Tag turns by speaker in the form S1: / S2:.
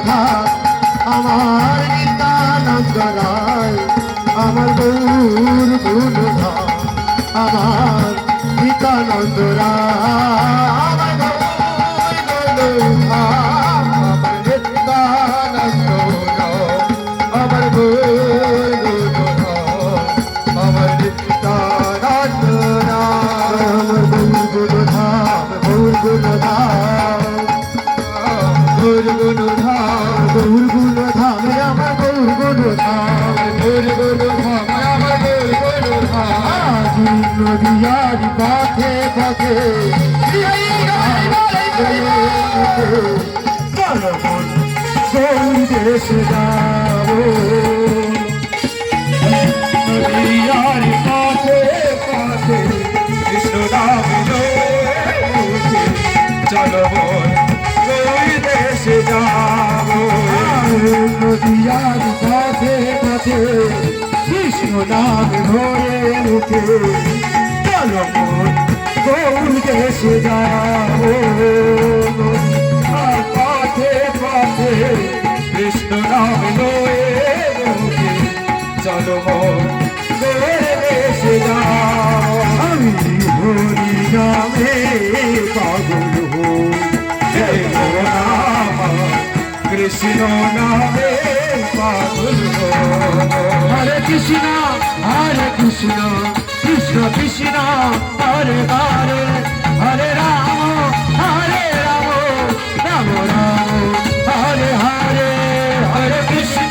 S1: ধাম আমার নিত্যানন্দ রায় আমার গৌর গুণ ধাম আমার নিত্যানন্দ রায় আমার গৌর গুণ ধাম আমার নিত্যানন্দ রায় আমার গৌর গুণ ধাম আমার নিত্যানন্দ রায় আমার গৌর গুণ ধাম গৌর গুণ ধাম গৌর গুণ ধাম গৌর গুণ ধাম আমার গৌর গুণ ধাম গৌর গুণ ধাম আমার গৌর গুণ ধাম নদিয়ার পথে পথে গৌর দেশে যাব নদিয়ার পথে পথে কৃষ্ণ নাম চলো দেশে যাব নদিয়ার পথে পথে কৃষ্ণ নাম ধরে মুখে চলো গৌর দেশে যাব পথে পথে কৃষ্ণ নাম ধরে মুখে চলো গৌর দেশে যাব আমি হরি নামে পাগল হই কৃষ্ণ নামে পাগল হরে কৃষ্ণ কৃষ্ণ কৃষ্ণ হরে হরে হরে রাম রাম রাম রাম হরে হরে হরে কৃষ্ণ